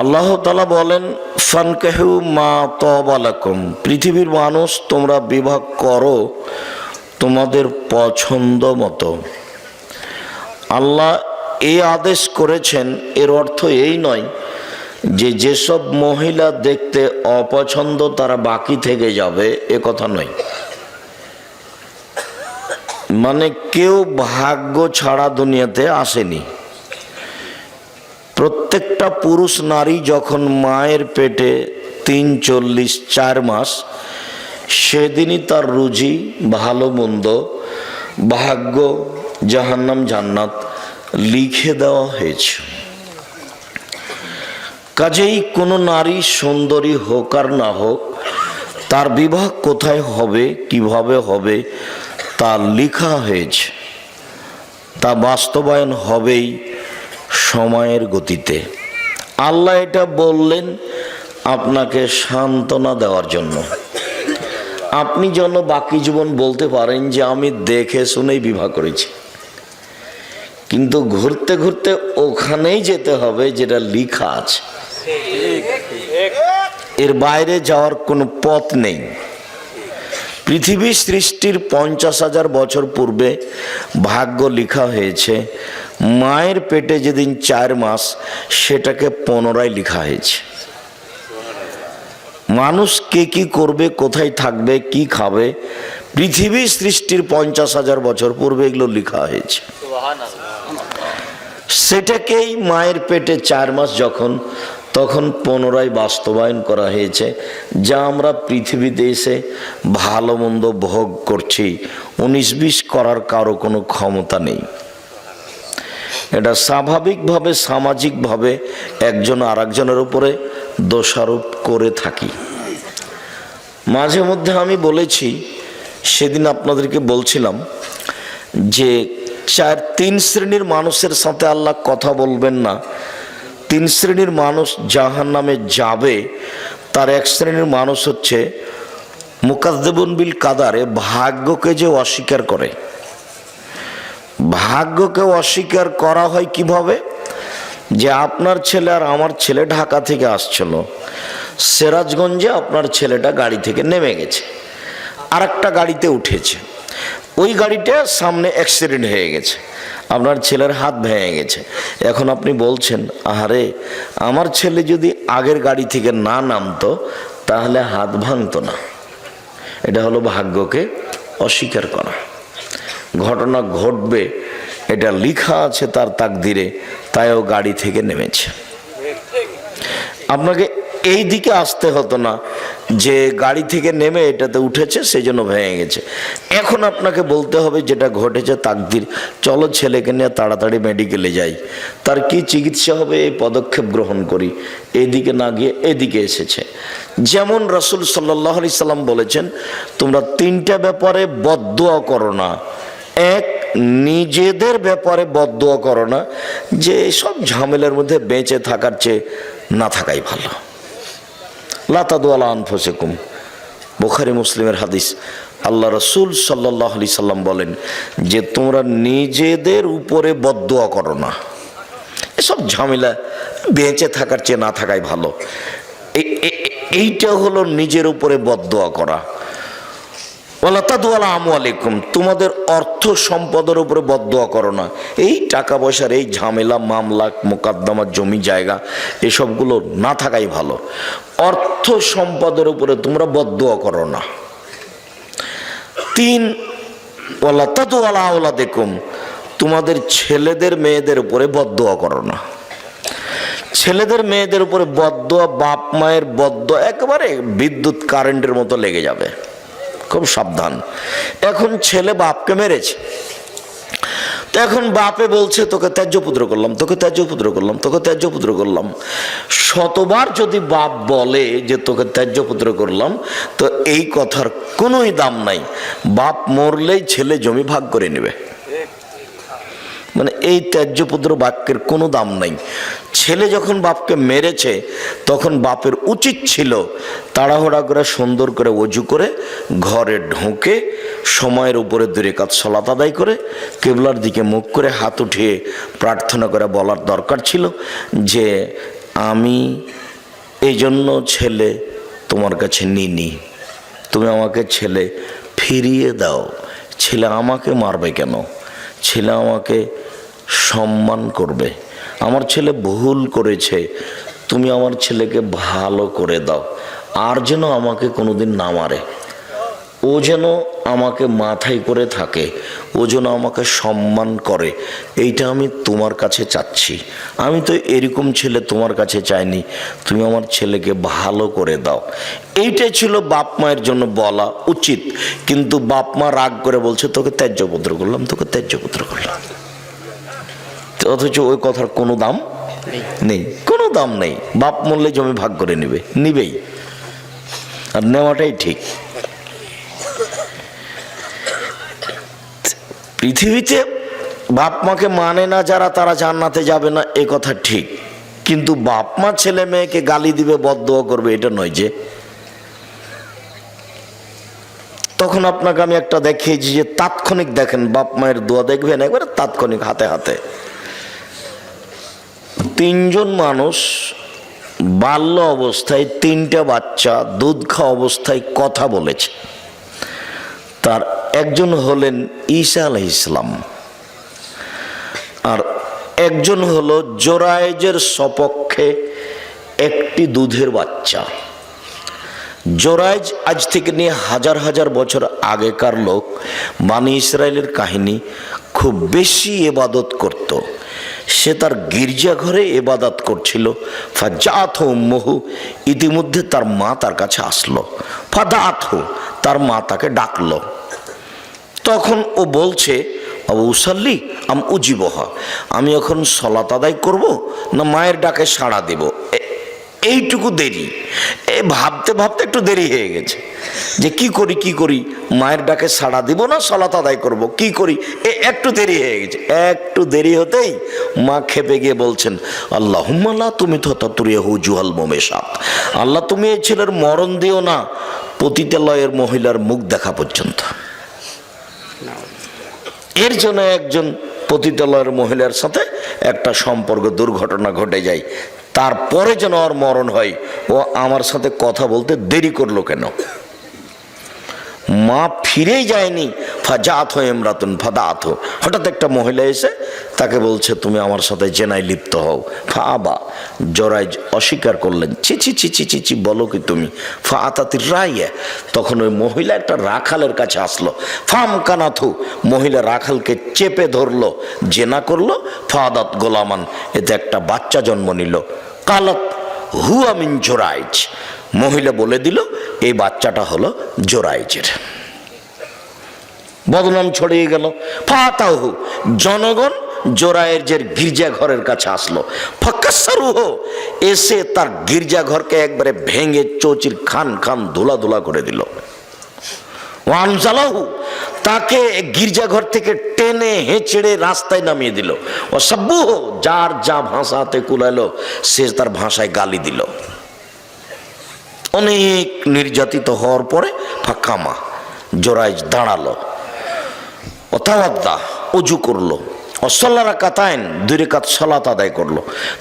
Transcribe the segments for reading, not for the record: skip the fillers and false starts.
আল্লাহ তাআলা বলেন, ফানকাহু মা তাবা লাকুম, পৃথিবীর মানুষ তোমরা বিবাহ করো তোমাদের পছন্দ মতো। আল্লাহ এই আদেশ করেছেন, এর অর্থ এই নয় যে যেসব মহিলা দেখতে অপছন্দ তারা বাকি থেকে যাবে, এ কথা নয়। মানে কেউ ভাগ্য ছাড়া দুনিয়াতে আসেনি। প্রত্যেকটা পুরুষ নারী যখন মায়ের পেটে ৪ মাস, সেদিনই তার রুজি, ভালো মন্দ, ভাগ্য, জাহান্নাম জান্নাত লিখে দেওয়া হয়েছে। কাজেই কোনো নারী সুন্দরী হোক আর না হোক, তার বিবাহ কোথায় হবে, কিভাবে হবে, তা লেখা হয়েছে। তা বাস্তবায়ন হবেই সময়ের গতিতে। আল্লাহ এটা বললেন আপনাকে সান্ত্বনা দেওয়ার জন্য, আপনি যেন বাকি জীবন বলতে পারেন যে আমি দেখে শুনেই বিবাহ করেছি। কিন্তু ঘুরতে ঘুরতে ওখানেই যেতে হবে যেটা লেখা আছে, এর বাইরে যাওয়ার কোনো পথ নেই। পৃথিবী সৃষ্টির 50,000 বছর পূর্বে ভাগ্য লেখা হয়েছে। মায়ের পেটে যেদিন 4 মাস, সেটাকে পুনরায় লেখা হয়েছে। মানুষ কে কি করবে, কোথায় থাকবে, কি খাবে, পৃথিবী সৃষ্টির 50,000 বছর পূর্বে এগুলো লেখা হয়েছে। সেটাকেই মায়ের পেটে 4 মাস যখন, তখন পুনরায় বাস্তবায়ন করা হয়েছে। যা আমরা পৃথিবীতে এসে ভালো মন্দ ভোগ করছি, 19-20 করার কারো কোনো ক্ষমতা নেই। এটা স্বাভাবিকভাবে, সামাজিকভাবে একজন আর একজনের উপরে দোষারোপ করে থাকি। মাঝে মধ্যে আমি বলেছি, সেদিন আপনাদেরকে বলছিলাম যে 3 শ্রেণীর মানুষের সাথে আল্লাহ কথা বলবেন না। 3 শ্রেণীর মানুষ জাহান্নামে যাবে। তার 1 শ্রেণীর মানুষ হচ্ছে মুকাজ্জিবুন বিল কাদারে, ভাগ্যকে যে অস্বীকার করে। ভাগ্যকে অস্বীকার করা হয় কিভাবে? যে আপনার ছেলে আর আমার ছেলে ঢাকা থেকে আসছিল, সিরাজগঞ্জে আপনার ছেলেটা গাড়ি থেকে নেমে গেছে, আর একটা গাড়িতে উঠেছে। ওই গাড়িটা সামনে অ্যাক্সিডেন্ট হয়ে গেছে, আপনার ছেলের হাত ভেঙে গেছে। এখন আপনি বলছেন, আহারে আমার ছেলে যদি আগের গাড়ি থেকে না নামতো তাহলে হাত ভাঙতো না। এটা হলো ভাগ্যকে অস্বীকার করা। ঘটনা ঘটবে, এটা লেখা আছে তার তাকদিরে, তাই ও গাড়ি থেকে নেমেছে। আপনাকে এই দিকে আসতে হতো না যে গাড়ি থেকে নেমে এটাতে উঠেছে সেই জন্য ভেঙে গেছে। এখন আপনাকে বলতে হবে যেটা ঘটেছে তাকদির, চলো ছেলেকে নিয়ে তাড়াতাড়ি মেডিকেলে যাই, তার কি চিকিৎসা হবে এই পদক্ষেপ গ্রহণ করি। এদিকে না গিয়ে এদিকে এসেছে। যেমন রাসূল সাল্লাল্লাহু আলাইহি সাল্লাম বলেছেন, তোমরা 3টা ব্যাপারে বদদুয়া করো না। 1, নিজেদের ব্যাপারে বদদুয়া করো না, যে সব ঝামেলার মধ্যে বেঁচে থাকার চেয়ে না থাকাই ভালো। লা তাদু আলা আনফুসিকুম, বুখারী মুসলিমের হাদিস। আল্লাহ রাসূল সাল্লাল্লাহু আলাইহি সাল্লাম বলেন যে তোমরা নিজেদের উপরে বদদুয়া করো না, এসব ঝামেলা বেঁচে থাকার চেয়ে না থাকাই ভালো। এইটা হলো নিজের উপরে বদদুয়া করা। ওয়ালা তাদু আলা আমওয়ালিকুম, তোমাদের অর্থ সম্পদের উপরে বদদুয়া করো না। এই টাকা পয়সার এই ঝামেলা, মামলা, মোকদ্দমা, জমি জায়গা, এসবগুলো না থাকাই ভালো। অর্থ সম্পদের উপরে তোমরা বদদুয়া করো না। 3, ওয়ালা তাদু আলা আওলাদিকুম, তোমাদের ছেলেদের মেয়েদের উপরে বদদুয়া করো না। ছেলেদের মেয়েদের উপরে বদদুয়া, বাপ মায়ের বদদুয়া একেবারে বিদ্যুৎ কারেন্টের মতো লেগে যাবে, খুব সাবধান। এখন ছেলে বাপকে মেরেছে, তো এখন বাপে বলছে তোকে ত্যায্য পুত্র করলাম, তোকে ত্যায্য পুত্র করলাম, তোকে ত্যায্য পুত্র করলাম। শতবার যদি বাপ বলে যে তোকে ত্যায্য পুত্র করলাম, তো এই কথার কোনোই দাম নাই। বাপ মরলেই ছেলে জমি ভাগ করে নেবে। মানে এই ত্যায্য পুত্র বাক্যের কোনো দাম নাই। ছেলে যখন বাপকে মেরেছে, তখন বাপের উচিত ছিল তাড়াহুড়া করে সুন্দর করে ওযু করে ঘরে ঢুকে সময়ের উপরে 2 রাকাত সালাত আদায় করে কিবলার দিকে মুখ করে হাত উঠিয়ে প্রার্থনা করে বলার দরকার ছিল যে আমি এই জন্য ছেলে তোমার কাছে নিনি, তুমি আমাকে ছেলে ফিরিয়ে দাও। ছেলে আমাকে মারবে কেন? ছেলে আমাকে সম্মান করবে। আমার ছেলে ভুল করেছে, তুমি আমার ছেলেকে ভালো করে দাও, আর যেন আমাকে কোনোদিন না মারে, ও যেন আমাকে মাথায় করে থাকে, ও যেন আমাকে সম্মান করে, এইটা আমি তোমার কাছে চাচ্ছি। আমি তো এরকম ছেলে তোমার কাছে চাইনি, তুমি আমার ছেলেকে ভালো করে দাও। এইটাই ছিল বাপ মায়ের জন্য বলা উচিত। কিন্তু বাপ মা রাগ করে বলছে তোকে ত্যায্যপুত্র করলাম, তোকে ত্যায্যপুত্র করলাম, অথচ ওই কথার কোনো দাম নেই, কোনো দাম নেই। বাপ মরলে জমি ভাগ করে নিবেই, আর নেওয়াটাই ঠিক। পৃথিবীতে বাপ মাকে মানে না যারা, তারা জান্নাতে যাবে না, এ কথা ঠিক। কিন্তু বাপ মা ছেলে মেয়েকে গালি দিবে, বদদোয়া করবে, এটা নয় যে। তখন আপনাকে আমি একটা দেখিয়েছি যে তাৎক্ষণিক দেখেন, বাপ মায়ের দোয়া দেখবেন একবারে তাৎক্ষণিক, হাতে হাতে। 3 জন মানুষ বাল্য অবস্থায় 3টা বাচ্চা দুধ খাওয়া অবস্থায় কথা বলেছে। তার একজন হলেন ঈসা আলাইহিস সালাম, আর একজন হলো জোরায়েজের সপক্ষে একটি দুধের বাচ্চা। জোরায়েজ আজ থেকে নিয়ে হাজার হাজার বছর আগেকার লোক, বনি ইসরায়েলের কাহিনী, খুব বেশি ইবাদত করত। সে তার গির্জাঘরে ইবাদত করছিল। ফাজাআতহু উম্মুহু, ইতিমধ্যে তার মা তার কাছে আসলো। ফাদাআতহু, তার মা তাকে ডাকলো। তখন ও বলছে আবু উসাল্লি আম উজিবহা, আমি এখন সলাত আদায় করব না মায়ের ডাকে সাড়া দেব? এইটুকু দেরি, ভাবতে ভাবতে একটু দেরি হয়ে গেছে যে কি করি, মায়ের ডাকে সাড়া দিব না সলাত আদায় করব, কি করি? একটু দেরি হয়ে গেছে। একটু দেরি হতেই মা খেপে গিয়ে বলছেন আল্লাহুম্মা লা তুমিতু জুহাল মুমেশাত, আল্লাহ তুমি এই ছেলের মরণ দিও না পতিতালয়ের মহিলার মুখ দেখা পর্যন্ত। এর জন্য একজন পতিতালয়ের মহিলার সাথে একটা সম্পর্ক, দুর্ঘটনা ঘটে যায়, তারপরে যেন ওর মরণ হয়। ও আমার সাথে কথা বলতে দেরি করলো কেন? মা ফিরেই যায়নি। ফাজাআতহু ইমরাতুন ফাদাআতহু, হঠাৎ একটা মহিলা এসে তাকে বলছে তুমি আমার সাথে জেনায় লিপ্ত হও। ফাআবা, জোরায়েজ অস্বীকার করলেন। ছি ছি ছি ছি ছি ছি, বলো কি তুমি? ফাআতাতির রাইয়া, তখন ওই মহিলা একটা রাখালের কাছে আসলো। ফামকানাথু, মহিলা রাখালকে চেপে ধরলো, জেনা করলো। ফাদাত গোলামান, এতে একটা বাচ্চা জন্ম নিল। কালাত হুয়া মিন জোরায়েজ, মহিলা বলে দিল এই বাচ্চাটা হলো জোরায়েজের। বদনাম ছড়িয়ে গেল। ফাতাহু, জনগণ জোরায়েজের গির্জাঘরের কাছে আসলো। ফাকাসসারুহু, এসে তার গির্জাঘরকে একবারে ভেঙে চৌচির খান খান ধুলা ধুলা করে দিল। ওয়ানজালাহু, তাকে গির্জাঘর থেকে টেনে হেঁচড়ে রাস্তায় নামিয়ে দিল। ওয়াসাব্বুহু, যার যা ভাষাতে কুলালো সে তার ভাষায় গালি দিল। অনেক নির্যাতিত হওয়ার পরে ফাকামা, জোরায়েজ দাঁড়ালো। অতাওয়াদ্দা, অজু করলো। অসল্লা রাকাতাইন, 2 রাকাত সালাত আদায় করলো।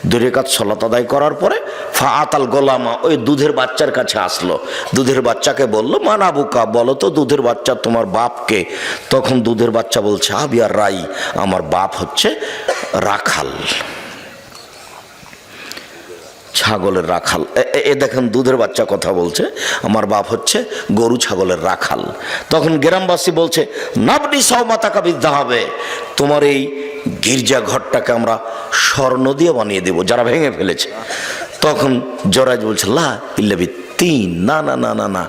2 রাকাত সালাত আদায় করার পরে ফাআতাল গোলামা, ওই দুধের বাচ্চার কাছে আসলো। দুধের বাচ্চাকে বলল মান আবুকা, বলো তো দুধের বাচ্চা তোমার বাপকে? তখন দুধের বাচ্চা বলছে আবিয়ার রাই, আমার বাপ হচ্ছে রাখাল, ছাগলের রাখাল। দেখেন দুধের বাচ্চা কথা বলছে, আমার বাপ হচ্ছে গরু ছাগলের রাখাল। তখন গ্রামবাসী বলছে নাবনি সওমাতাকা বিদ্যাহাবে, তোমার এই গির্জা ঘরটাকে আমরা স্বর্ণ দিয়ে বানিয়ে দেব, যারা ভেঙে ফেলেছে। তখন জোরায়েজ বলছে লা ইল্লা তিন, না না না না না,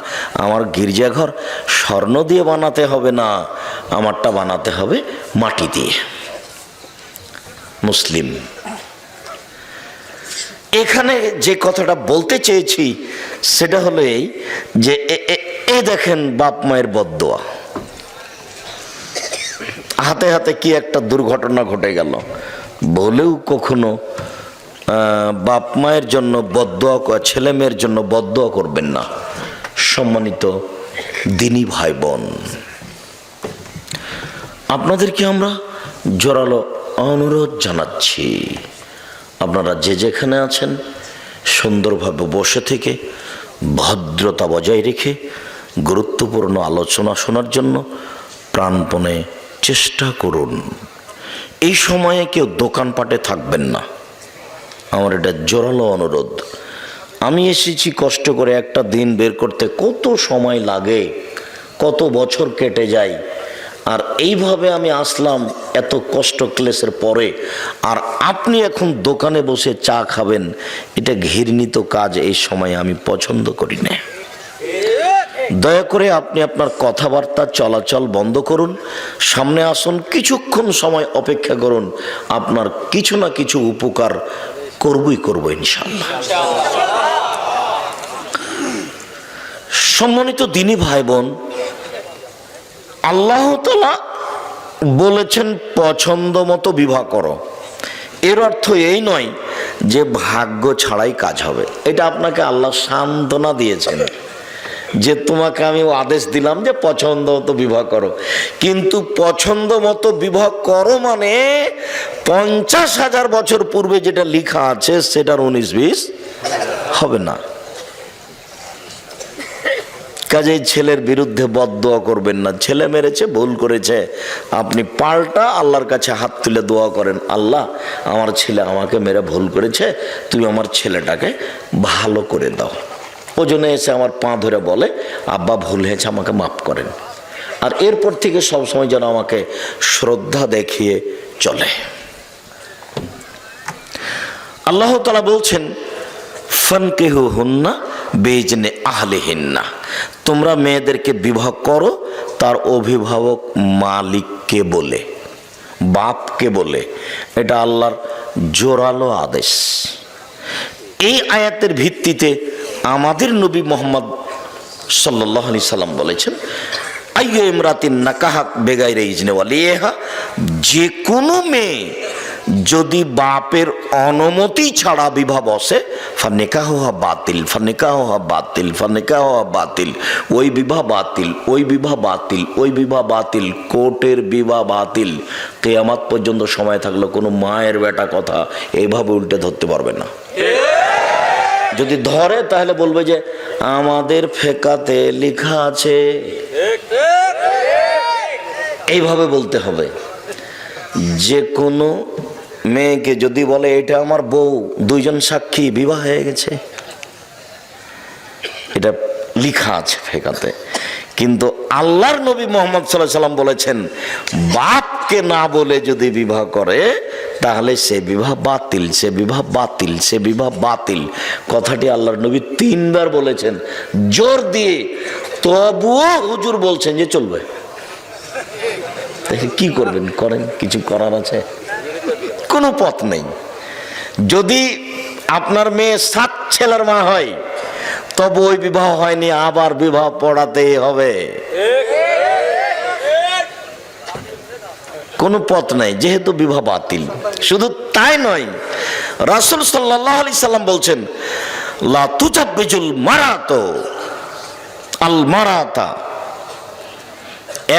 আমার গির্জাঘর স্বর্ণ দিয়ে বানাতে হবে না, আমারটা বানাতে হবে মাটি দিয়ে। মুসলিম। এখানে যে কথাটা বলতে চেয়েছি সেটা হলো এই যে দেখেন বাপ মায়ের বদদোয়া, হাতে হাতে কি একটা দুর্ঘটনা ঘটে গেল। বলেও কখনো বাপ মায়ের জন্য বদদোয়া, ছেলে মেয়ের জন্য বদদোয়া করবেন না। সম্মানিত দিনী ভাই বোন, আপনাদেরকে আমরা জোরালো অনুরোধ জানাচ্ছি, আপনারা যে যেখানে আছেন সুন্দরভাবে বসে থেকে ভদ্রতা বজায় রেখে গুরুত্বপূর্ণ আলোচনা শোনার জন্য প্রাণপণে চেষ্টা করুন। এই সময়ে কেউ দোকানপাটে থাকবেন না, আমার এটা জোরালো অনুরোধ। আমি এসেছি কষ্ট করে, একটা দিন বের করতে কত সময় লাগে, কত বছর কেটে যায়, আর এইভাবে আমি আসলাম এত কষ্ট ক্লেশের পরে, আর আপনি এখন দোকানে বসে চা খাবেন, এটা ঘৃণিত কাজ। এই সময় আমি পছন্দ করি না। দয়া করে আপনি আপনার কথাবার্তা চলাচল বন্ধ করুন, সামনে আসুন, কিছুক্ষণ সময় অপেক্ষা করুন, আপনার কিছু না কিছু উপকার করবই করব ইনশাআল্লাহ। সম্মানিত দিনী ভাই বোন, আল্লাহ তাআলা বলেছেন পছন্দ মতো বিবাহ করো। এর অর্থ এই নয় যে ভাগ্য ছাড়াই কাজ হবে। এটা আপনাকে আল্লাহ সান্ত্বনা দিয়েছেন যে তোমাকে আমি আদেশ দিলাম যে পছন্দ মতো বিবাহ করো, কিন্তু পছন্দ মতো বিবাহ করো মানে 50,000 বছর পূর্বে যেটা লেখা আছে সেটার 19-20 হবে না। কাজেই ছেলের বিরুদ্ধে বদদোয়া করবেন না। ছেলে মেরেছে, ভুল করেছে, আপনি পাল্টা আল্লাহর কাছে হাত তুলে দোয়া করেন, আল্লাহ আমার ছেলে আমাকে মেরে ভুল করেছে, তুমি আমার ছেলেটাকে ভালো করে দাও। ওজনে এসে আমার পা ধরে বলে, আব্বা ভুল হয়েছে, আমাকে মাফ করেন। আর এরপর থেকে সবসময় যেন আমাকে শ্রদ্ধা দেখিয়ে চলে। আল্লাহ তাআলা বলছেন ফানকিহুহুন্না বিইজনি আহলিহিন্না, তোমরা মেয়েদেরকে বিবাহ করো তার অভিভাবক মালিককে বলে, বাপকে বলে। এটা আল্লাহর জোরালো আদেশ। এই আয়াতের ভিত্তিতে আমাদের নবী মুহাম্মদ সাল্লাল্লাহু আলাইহি সাল্লাম বলেছেন, আইয়ু ইমরাতিন নাকাহাত বেগাইরে ইজনে ওয়ালিহা, যে কোনো মেয়ে যদি বাপের অনুমতি ছাড়া বিবাহ বসে, ফানিকাহুহা বাতিল, ফানিকাহুহা বাতিল, ফানিকাহুহা বাতিল, ওই বিবাহ বাতিল, ওই বিবাহ বাতিল, ওই বিবাহ বাতিল, কোর্টের বিবাহ বাতিল। কিয়ামত পর্যন্ত সময় থাকলে কোনো মায়ের বেটা কথা এইভাবে উল্টে ধরতে পারবে না। যদি ধরে তাহলে বলবে যে আমাদের ফেকাতে লেখা আছে, এইভাবে বলতে হবে। যে কোনো মেয়েকে যদি বলে এটা আমার বউ, দুইজন সাক্ষী, বিবাহ হয়ে গেছে, এটা লেখা আছে ফেকাতে। কিন্তু আল্লাহর নবী মুহাম্মদ সাল্লাল্লাহু আলাইহি সাল্লাম বলেছেন, বাপকে না বলে যদি বিবাহ করে তাহলে সে বিবাহ বাতিল, সে বিবাহ বাতিল, সে বিবাহ বাতিল। কথাটি আল্লাহর নবী 3 বার বলেছেন জোর দিয়ে, তবুও হুজুর বলছেন যে চলবে। কি করবেন, করেন, কিছু করার আছে? কোনো পথ নেই। যদি আপনার মেয়ে 7 ছেলের মা হয় তবে ওই বিবাহ হয়নি, আবার বিবাহ পড়াতেই হবে। কোনো পথ নাই, যেহেতু বিবাহ বাতিল। শুধু তাই নয়, রাসূল সাল্লাল্লাহু আলাইহি সাল্লাম বলছেন, লা তুজাব্বিজুল মারাতু আল মারাতা,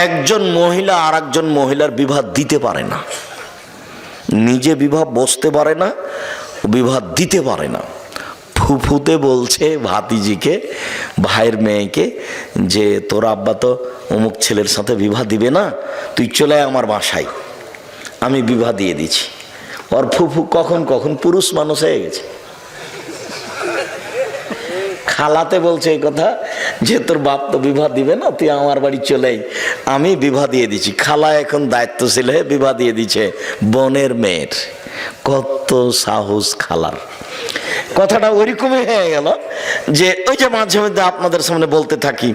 একজন মহিলা আর একজন মহিলার বিবাহ দিতে পারে না, নিজে বিবাহ বসতে পারে না, বিবাহ দিতে পারে না। ফুফুতে বলছে ভাতিজিকে, ভাইয়ের মেয়েকে, যে তোর আব্বা তো অমুক ছেলের সাথে বিবাহ দিবে না, তুই চলে আয় আমার বাসায়, আমি বিবাহ দিয়ে দিচ্ছি। ওর ফুফু কখন কখন পুরুষ মানুষ হয়ে গেছে, খালাতে বলছে এই কথা যে তোর বাপ তো বিবাহ দিবে না, তুই আমার বাড়ি চলে আয়, আমি বিবাহ দিয়ে দিচ্ছি। খালা এখন দায়িত্বশীল হয়ে বিবাহ দিয়ে দিচ্ছে বোনের মেয়ের। কত সাহস খালার! কথাটা ওইরকমই হয়ে গেল যে ওই যে মাঝে মধ্যে আপনাদের সামনে বলতে থাকি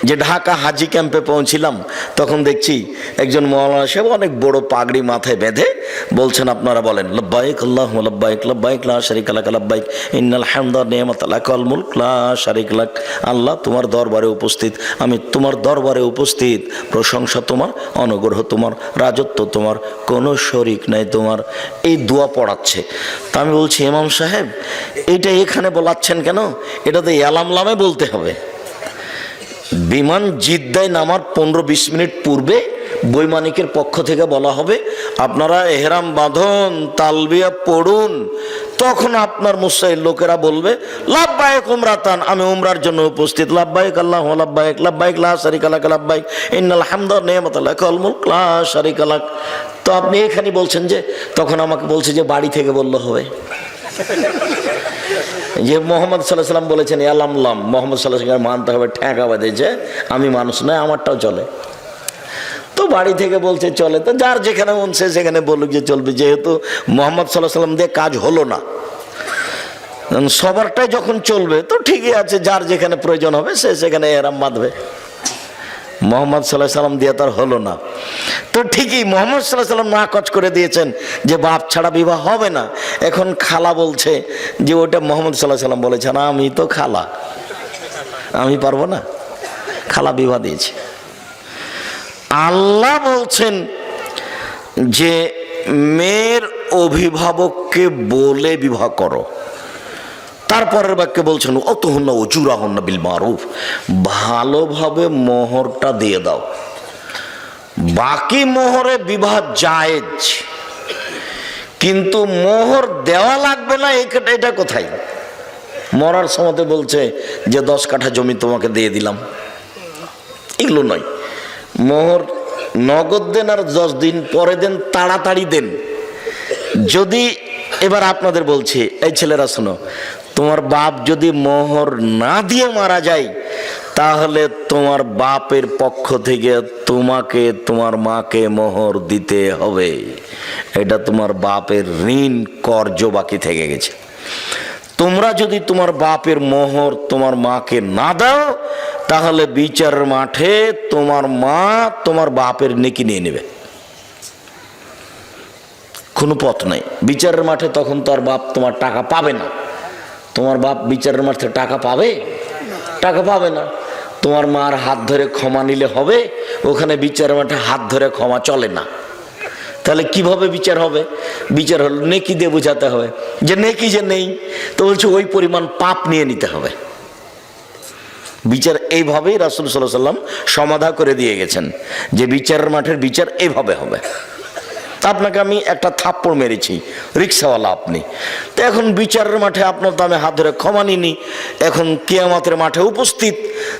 যে ঢাকা হাজি ক্যাম্পে পৌঁছিলাম, তখন দেখছি একজন মাওলানা সাহেব অনেক বড় পাগড়ি মাথায় বেঁধে বলছেন, আপনারা বলেন লব্বাইক আল্লাহুম্মা লব্বাইক, লব্বাইক লা শারীকা লাক লব্বাইক, ইন্নাল হামদা ওয়ান নি'মাতা লাকাল মুলক লা শারীকা লাক। আল্লাহ তোমার দরবারে উপস্থিত, আমি তোমার দরবারে উপস্থিত, প্রশংসা তোমার, অনুগ্রহ তোমার, রাজত্ব তোমার, কোনো শরীক নাই তোমার। এই দোয়া পড়াচ্ছে। তা আমি বলছি, ইমাম সাহেব এইটা এখানে বলাচ্ছেন কেন? এটা তো ইয়ালামলামে বলতে হবে। বিমান জিদ্দায় নামার 15-20 মিনিট পূর্বে বৈমানিকের পক্ষ থেকে বলা হবে আপনারা এহরাম বাঁধুন, তালবিয়া পড়ুন। তখন আপনার মুসাইল লোকেরা বলবে লাব্বাইক উমরাতান, আমি উমরার জন্য উপস্থিত। লাব্বাইক আল্লাহু লাব্বাইক, লাব্বাইক লা শারিকা লাক, লাব্বাইক ইন্নাল হামদা ওয়া নি'মাতা লাকা ওয়াল মুলক লা শারিকা লাক। তো আপনি এখানে বলছেন যে, তখন আমাকে বলছে যে বাড়ি থেকে বললে হবে যে মোহাম্মদ সাল্লাল্লাহু আলাইহি সাল্লাম বলেছেন ইয়ালামলাম, মোহাম্মদ সাল্লাল্লাহু আলাইহি সাল্লাম মানতে হবে, ঠেকা বাঁধেছে, আমি মানুষ নয়, আমারটাও চলে। তো বাড়ি থেকে বলছে চলে, তো যার যেখানে মন সে সেখানে বলুক যে চলবে, যেহেতু মোহাম্মদ সাল্লাল্লাহু আলাইহি সাল্লাম দিয়ে কাজ হলো না, সবারটাই যখন চলবে তো ঠিকই আছে, যার যেখানে প্রয়োজন হবে সে সেখানে এহরাম বাঁধবে। মোহাম্মদ সাল্লাল্লাহু আলাইহি সাল্লাম দিয়ে তার হলো না, তো ঠিকই মোহাম্মদ সাল্লাল্লাহু আলাইহি সাল্লাম নাকচ করে দিয়েছেন যে বাপ ছাড়া বিবাহ হবে না। এখন খালা বলছে যে ওটা মোহাম্মদ সাল্লাল্লাহু আলাইহি সাল্লাম বলেছে না, আমি তো খালা, আমি পারবো না, খালা বিবাহ দিয়েছে। আল্লাহ বলছেন যে মেয়ের অভিভাবককে বলে বিবাহ করো। তারপরের বাক্যে বলছেন অতহুন্না উজুরাহুন্না বিল মারুফ, ভালোভাবে মোহরটা দিয়ে দাও, বাকি মোহরে বিবাহ জায়েজ, কিন্তু মোহর দেওয়া লাগবে না। এটা কোথায়? মরার সময় বলছে যে 10 কাঠা জমি তোমাকে দিয়ে দিলাম, এগুলো নয়। মোহর নগদ দেন আর 10 দিন পরে দেন, তাড়াতাড়ি দেন। যদি এবার আপনাদের বলছি, এই ছেলেরা শোনো, তোমার বাপ যদি মোহর না দিয়ে মারা যায় তাহলে তোমার বাপের পক্ষ থেকে তোমাকে তোমার মাকে মোহর দিতে হবে। এটা তোমার বাপের ঋণ কর্জ বাকি থেকে গেছে। তোমরা যদি তোমার বাপের মোহর তোমার মাকে না দাও তাহলে বিচারের মাঠে তোমার মা তোমার বাপের নেকি নিয়ে নেবে, কোনো পথ নাই। বিচারের মাঠে তখন তো আর বাপ তোমার টাকা পাবে না। তোমার বাপ বিচারের মাঠে টাকা পাবে? টাকা পাবে না। তোমার মার হাত ধরে ক্ষমা নিলে হবে? ওখানে বিচারের মাঠে হাত ধরে ক্ষমা চলে না। তাহলে কিভাবে বিচার হবে? বিচার হলো নেকি দিয়ে বোঝাতে হবে যে নেকি যে নেই, তো বলছে ওই পরিমাণ পাপ নিয়ে নিতে হবে। বিচার এইভাবেই রাসূল সাল্লাল্লাহু আলাইহি ওয়াসাল্লাম সমাধা করে দিয়ে গেছেন যে বিচারের মাঠের বিচার এইভাবে হবে। আপনাকে আমি একটা থাপ্পড় মেরেছি, রিক্সাওয়ালা আপনি, তো এখন বিচারের মাঠে আপনার তো আমি হাত ধরে ক্ষমা নিনি, এখন কিয়ামতের মাঠে উপস্থিত,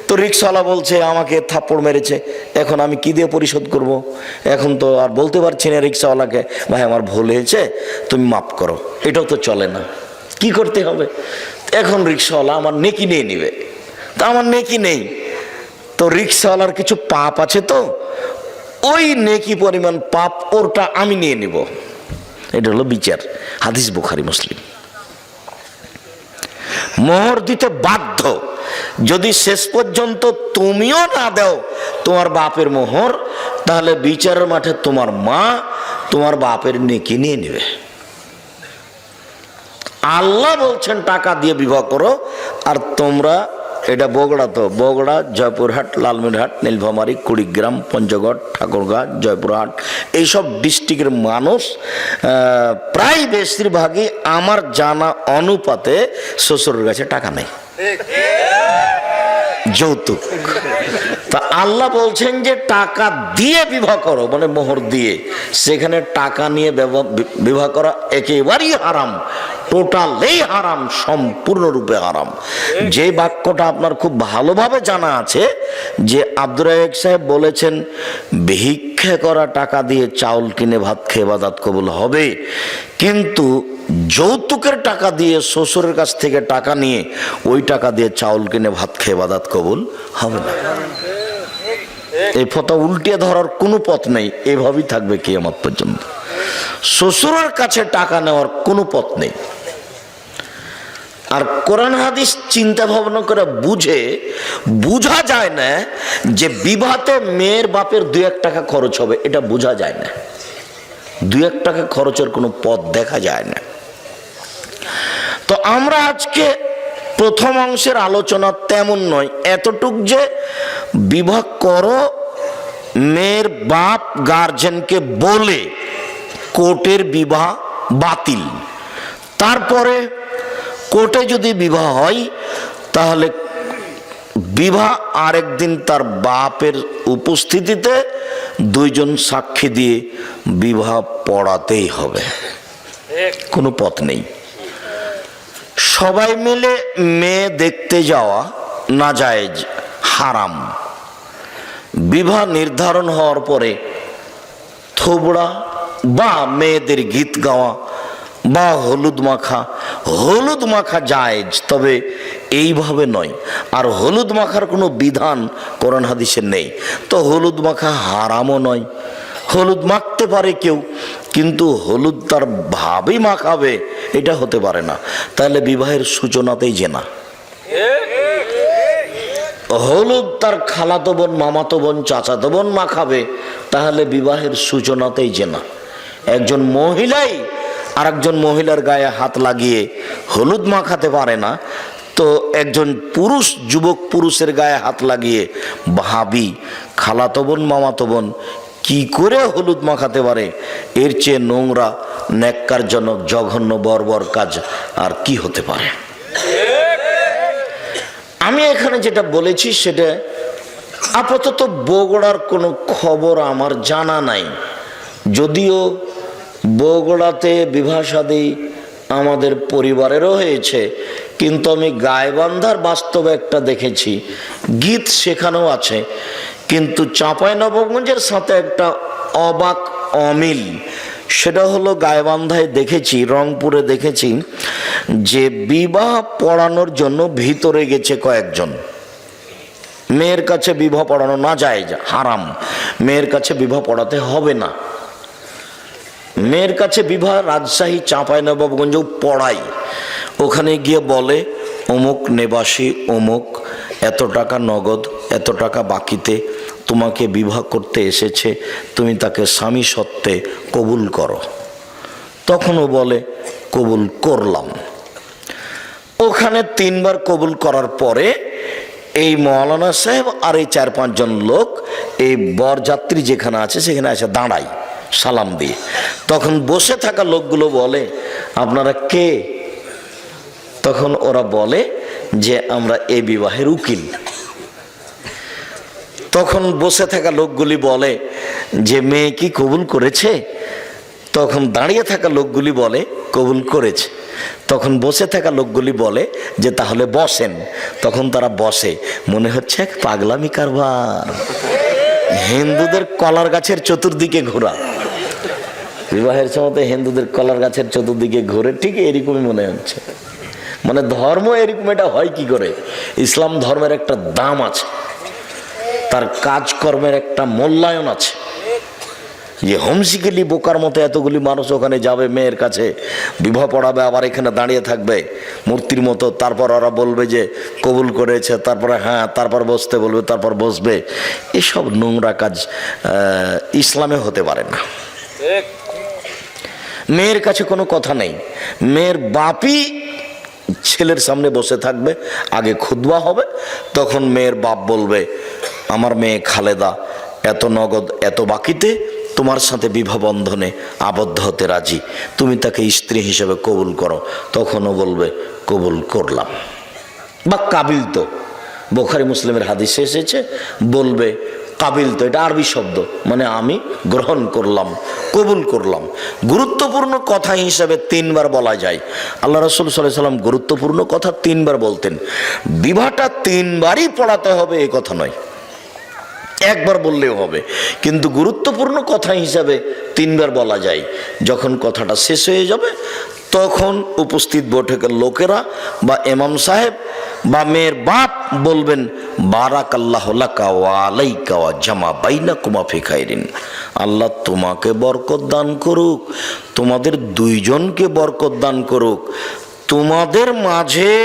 তো রিক্সাওয়ালা বলছে আমাকে থাপ্পড় মেরেছে, এখন আমি কি দিয়ে পরিশোধ করব? এখন তো আর বলতে পারছি না রিক্সাওয়ালাকে ভাই আমার ভুল হয়েছে তুমি মাফ করো, এটাও তো চলে না। কি করতে হবে? এখন রিক্সাওয়ালা আমার নেকি নিয়ে নিবে, তা আমার নেকি নেই, তো রিক্সাওয়ালার কিছু পাপ আছে, তো ওই নেকি পরিমাণ পাপ ওরটা আমি নিয়ে নিব। এটা হলো বিচার। হাদিস বুখারী মুসলিম। মোহর দিতে বাধ্য, যদি শেষ পর্যন্ত তুমিও না দাও তোমার বাপের মোহর, তাহলে বিচারের মাঠে তোমার মা তোমার বাপের নেকি নিয়ে নেবে। আল্লাহ বলছেন টাকা দিয়ে বিবাহ করো, আর তোমরা, এটা বগুড়া, তো বগুড়া, জয়পুরহাট, লালমনিরহাট, নীলফামারী, কুড়িগ্রাম, পঞ্চগড়, ঠাকুরগাঁ, জয়পুরহাট, এইসব ডিস্ট্রিক্টের মানুষ প্রায় বেশিরভাগই আমার জানা অনুপাতে শ্বশুরের কাছে টাকা নেই, যৌতুক। তা আল্লাহ বলছেন যে টাকা দিয়ে বিবাহ করো, মানে মোহর দিয়ে। সেখানে টাকা নিয়ে বিবাহ করা একেবারেই হারাম, টোটালি হারাম, সম্পূর্ণরূপে হারাম। যে বাক্যটা আপনার খুব ভালোভাবে জানা আছে যে আব্দুর রাজ্জাক সাহেব বলেছেন ভিক্ষা করা টাকা দিয়ে চাউল কিনে ভাত খেয়ে ইবাদত কবুল হবে, কিন্তু যৌতুকের টাকা দিয়ে শ্বশুরের কাছ থেকে টাকা নিয়ে ওই টাকা দিয়ে চাউল কিনে ভাত খেয়ে ইবাদত কবুল হবে না। এই ফতোয়া উল্টিয়ে ধরার কোনো পথ নেই, এভাবেই থাকবে কিয়ামত পর্যন্ত। শ্বশুরের কাছে টাকা নেওয়ার কোনো পথ নেই। আর কোরআন হাদিস চিন্তা ভাবনা করে বুঝা যায় না যে বিবাহতে মেয়ের বাপের 2-1 টাকা খরচ হবে, এটা বোঝা যায় না। 2-1 টাকা খরচের কোনো পথ দেখা যায় না। তো আমরা আজকে প্রথম অংশের আলোচনা তেমন নয়, এতটুক যে বিবাহ করো, মেয়ের বাপ গার্জেনকে বলে কোর্টের বিবাহ বাতিল। তারপরে কোর্টে যদি বিবাহ হয় তাহলে বিবাহ আরেকদিন তার বাপের উপস্থিতিতে দুইজন সাক্ষী দিয়ে বিবাহ পড়াতেই হবে, কোনো পথ নেই। সবাই মিলে মেয়ে দেখতে যাওয়া নাজায়েজ, হারাম। বিবাহ নির্ধারণ হওয়ার পরে থোবড়া বা মেয়েদের গীত গাওয়া বা হলুদ মাখা জায়েজ, তবে এইভাবে নয়। আর হলুদ মাখার কোনো বিধান কোরআন হাদিসে নেই, তো হলুদ মাখা হারামও নয়। হলুদ মাখতে পারে কেউ, কিন্তু হলুদ তার ভাবেই মাখাবে এটা হতে পারে না, তাহলে বিবাহের সূচনাতেই জেনা। হলুদ তার খালাতো বোন, মামাতো বোন, চাচাতো বোন মাখাবে, তাহলে বিবাহের সূচনাতেই জেনা। একজন মহিলাই আর একজন মহিলার গায়ে হাত লাগিয়ে হলুদ মাখাতে পারে না, তো একজন পুরুষ যুবক পুরুষের গায়ে হাত লাগিয়ে ভাবি, খালাতো বোন, মামাতো বোন কি করে হলুদ মাখাতে পারে? এর চেয়ে নোংরা, ন্যাক্কারজনক, জঘন্য, বর্বর কাজ আর কি হতে পারে? আমি এখানে যেটা বলেছি সেটা আপাতত বগুড়ার কোনো খবর আমার জানা নাই, যদিও বগুড়াতে বিবাহ শাদী আমাদের পরিবারেরও হয়েছে, কিন্তু আমি গাইবান্ধার বাস্তবে একটা দেখেছি, গীত সেখানেও আছে। কিন্তু চাঁপাইনবাবগঞ্জের সাথে একটা অবাক অমিল, সেটা হলো গাইবান্ধায় দেখেছি, রংপুরে দেখেছি যে বিবাহ পড়ানোর জন্য ভিতরে গেছে কয়েকজন। মেয়ের কাছে বিবাহ পড়ানো না যায়, হারাম, মেয়ের কাছে বিবাহ পড়াতে হবে না। মেয়ের কাছে বিবাহ রাজশাহী, চাঁপাইনবাবগঞ্জেও পড়াই। ওখানে গিয়ে বলে অমুক নিবাসী অমুক এত টাকা নগদ, এত টাকা বাকিতে তোমাকে বিবাহ করতে এসেছে, তুমি তাকে স্বামী সত্ত্বে কবুল করো। তখনও বলে কবুল করলাম। ওখানে 3 বার কবুল করার পরে এই মৌলানা সাহেব আর এই 4-5 জন লোক এই বরযাত্রী যেখানে আছে সেখানে এসে দাঁড়ায় সালাম দিয়ে। তখন বসে থাকা লোকগুলো বলে আপনারা কে? তখন ওরা বলে যে আমরা এই বিবাহের উকিল। তখন বসে থাকা লোকগুলি বলে যে মেয়ে কি কবুল করেছে? তখন দাঁড়িয়ে থাকা লোকগুলি বলে কবুল করেছে। তখন বসে থাকা লোকগুলি বলে যে তাহলে বসেন। তখন তারা বসে, মনে হচ্ছে এক পাগলামি কারবার, হিন্দুদের কলার গাছের চতুর্দিকে ঘোরা। বিবাহের সময় হিন্দুদের কলার গাছের চতুর্দিকে ঘুরে, ঠিক এরকমই মনে হচ্ছে। মানে ধর্ম এরকম এটা হয় কি করে? ইসলাম ধর্মের একটা দাম আছে, তার কাজকর্মের একটা মূল্যায়ন আছে। যে হোমসিকেলি বোকার মতো এতগুলি মানুষ ওখানে যাবে, মেয়ের কাছে বিবাহ পড়াবে, আবার এখানে দাঁড়িয়ে থাকবে মূর্তির মতো, তারপর ওরা বলবে যে কবুল করেছে, তারপরে হ্যাঁ, তারপর বসতে বলবে, তারপর বসবে। এসব নোংরা কাজ ইসলামে হতে পারে না। মেয়ের কাছে কোনো কথা নেই, মেয়ের বাপই ছেলের সামনে বসে থাকবে, আগে খুতবা হবে, তখন মেয়ের বাপ বলবে আমার মেয়ে খালেদা এত নগদ এত বাকিতে তোমার সাথে বিবাহ বন্ধনে আবদ্ধ হতে রাজি, তুমি তাকে স্ত্রী হিসেবে কবুল করো। তখনও বলবে কবুল করলাম, বা কাবিল তো, বুখারী মুসলিমের হাদিসে এসেছে, বলবে কাবিল তো, এটা আরবি শব্দ, মানে আমি গ্রহণ করলাম, কবুল করলাম। গুরুত্বপূর্ণ কথা হিসাবে 3 বার বলা যায়। আল্লাহ রাসূল সাল্লাল্লাহু আলাইহি ওয়াসাল্লাম গুরুত্বপূর্ণ কথা 3 বার বলতেন। বিবাহটা 3 বারই পড়াতে হবে এ কথা নয়, 1 বার বললেও হবে, কিন্তু গুরুত্বপূর্ণ কথা হিসাবে 3 বার বলা যায়। যখন কথাটা শেষ হয়ে যাবে তখন উপস্থিত বৈঠকের লোকেরা বা ইমাম সাহেব বা মেয়ের বাপ বলবেন বারাকাল্লাহু লাকা ওয়া আলাইকা ওয়া জামা বাইনাকুমা ফি খাইরিন। আল্লাহ তোমাকে বরকত দান করুক, তোমাদের দুইজনকে বরকত দান করুক, তোমাদের মাঝে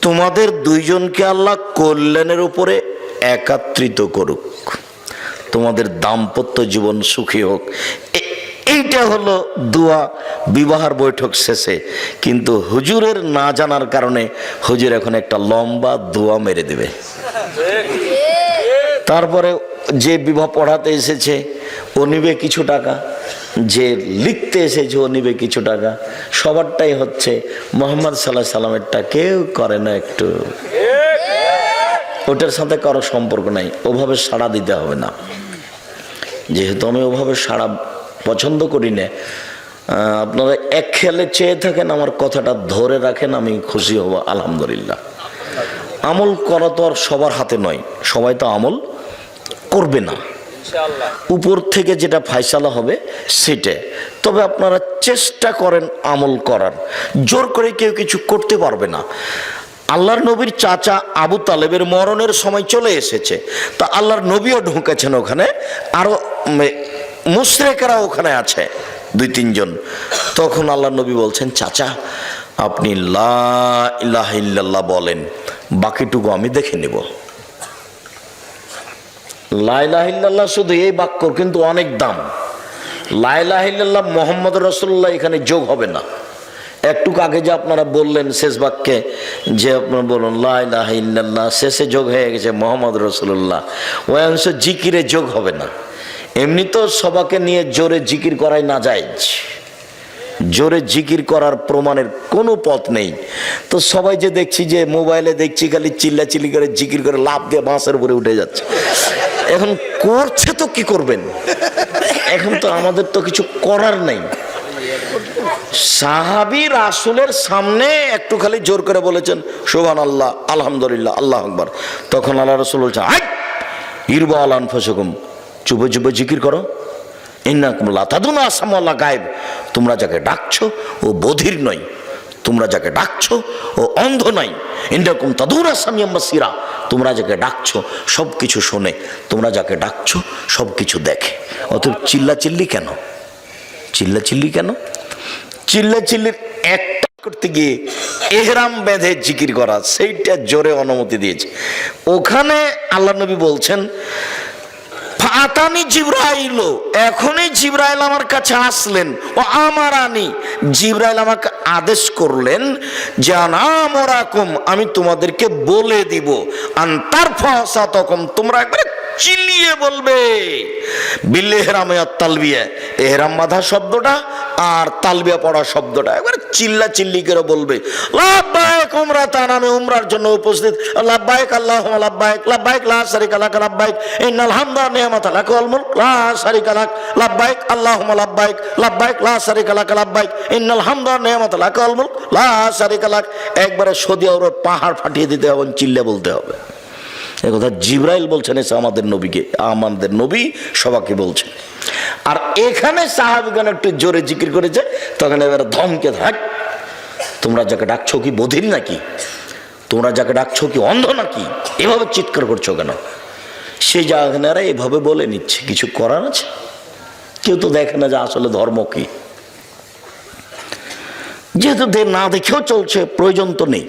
তোমাদের দুইজনকে আল্লাহ কল্যাণের উপরে একত্রিত করুক, তোমাদের দাম্পত্য জীবন সুখী হোক। এইটা হলো দোয়া বিবাহের বৈঠক শেষে। কিন্তু হুজুরের না জানার কারণে হুজুর এখন একটা লম্বা দোয়া মেরে দেবে। তারপরে যে বিবাহ পড়াতে এসেছে ও নিবে কিছু টাকা, যে লিখতে এসেছে ও নিবে কিছু টাকা। সবারটাই হচ্ছে মোহাম্মদ সাল্লাল্লাহু আলাইহি সাল্লামেরটা কেউ করে না একটু। ওটার সাথে কারো সম্পর্ক নাই, ওভাবে সাড়া দিতে হবে না। যেহেতু আমি ওভাবে সাড়া পছন্দ করি না, আপনারা এক খেয়ালে চেয়ে থাকেন, আমার কথাটা ধরে রাখেন, আমি খুশি হব আলহামদুলিল্লাহ। আমল করা তো আর সবার হাতে নয়, সবাই তো আমল করবে না, উপর থেকে যেটা ফায়সালা হবে সেটা। তবে আপনারা চেষ্টা করেন আমল করার, জোর করে কেউ কিছু করতে পারবে না। আল্লাহর নবীর চাচা আবু তালেবের মরণের সময় চলে এসেছে, তা আল্লাহর নবীও ঢুকেছেন ওখানে, আরো মুশরিকরা ওখানে আছে 2-3 জন। তখন আল্লাহর নবী বলছেন, চাচা আপনি লা ইলাহা ইল্লাল্লাহ বলেন, বাকিটুকু আমি দেখে নেব। লা ইলাহা ইল্লাল্লাহ শুধু এই বাক্য কিন্তু অনেক দাম। লা ইলাহা ইল্লাল্লাহ মুহাম্মদ রাসূলুল্লাহ এখানে যোগ হবে না। একটু আগে যে আপনারা বললেন শেষ বাক্যে যে আপনারা বলুন লা ইলাহা ইল্লাল্লাহ, শেষে যোগ হয়ে গেছে মুহাম্মদ রাসূলুল্লাহ, ওই অংশ জিকিরে যোগ হবে না। এমনি তো সবাকে নিয়ে জোরে জিকির করাই না যায়, জোরে জিকির করার প্রমাণের কোনো পথ নেই। তো সবাই যে দেখছি যে মোবাইলে দেখছি খালি চিল্লাচিল্লি করে জিকির করে লাফ দিয়ে বাঁশের উপরে উঠে যাচ্ছে। এখন করছে তো কি করবেন, এখন তো আমাদের তো কিছু করার নেই। সাহাবী রাসূলের সামনে একটু খালি জোর করে বলেছেন সুবহানাল্লাহ আলহামদুলিল্লাহ আল্লাহু আকবার, তখন আল্লাহ রাসূল বলছেন আই ইরবা আল আনফুসাকুম, চুপে চুপে জিকির করো, ইন্নাকুম লা তাদুনা আসামাল্লাহ গায়েব, তোমরা যাকে ডাকছো ও বধির নয়, তোমরা যাকে ডাকছো ও অন্ধ নয়, ইন্নাকুম তাদুনা সামিয়াম বাসীরা, তোমরা যাকে ডাকছো সব কিছু শোনে, তোমরা যাকে ডাকছো সব কিছু দেখে। অতএব চিল্লাচিল্লি কেন, চিল্লাচিল্লি কেন? চিল্লাচিল্লির একটা করতে গিয়ে এহরাম বেঁধে জিকির করা, সেইটা জোরে অনুমতি দিয়েছে। ওখানে আল্লাহ নবী বলছেন ফাতানি জিবরাইল, এখনই জিবরাইল আমার কাছে আসলেন, ও আমারানি, জিবরাইল আমাকে আদেশ করলেন যে আনামরাকুম, আমি তোমাদেরকে বলে দিব, আনতার ফাসাতকুম, তোমরা একবারে চিল্লিয়ে বলবে বিল ইহরামে আর তালবিয়া, ইহরাম বাঁধা শব্দটা আর তালবিয়া পড়া শব্দটা একবারে চিল্লা চিল্লি করে বলবে। লাব্বাইক উমরাতান, আমি উমরার জন্য উপস্থিত, লাব্বাইক আল্লাহুম্মা লাব্বাইক, লাব্বাইক লা শারীকা লাক, লাব্বাইক ইন্নাল হামদা ওয়ান নি'মাতা লাক ওয়াল মুলক লা শারীকা লাক, লাব্বাইক আল্লাহুম্মা লাব্বাইক, লাব্বাইক লা শারীকা লাক, লাব্বাইক ইন্নাল হামদা ওয়ান নি'মাতা লাক ওয়াল মুলক লা শারীকা লাক। একবারে সৌদি আরব পাহাড় ফাটিয়ে দিতে হবে, চিল্লে বলতে হবে। এই কথা জিবরাইল বলছেন, এসে আমাদের নবীকে, আমাদের নবী সবাইকে বলছেন। আর এখানে সাহাবীগণ একটু জোরে জিকির করেছে, তখন এবারে ধমকে থাক, তোমরা যাকে ডাকছো কি বধির নাকি, তোমরা যাকে ডাকছো কি অন্ধ নাকি, এভাবে চিৎকার করছো কেন? সেই জায়গারা এভাবে বলে নিচ্ছে, কিছু করার আছে? কেউ তো দেখে না যে আসলে ধর্ম কি। যেহেতু না দেখেও চলছে, প্রয়োজন তো নেই।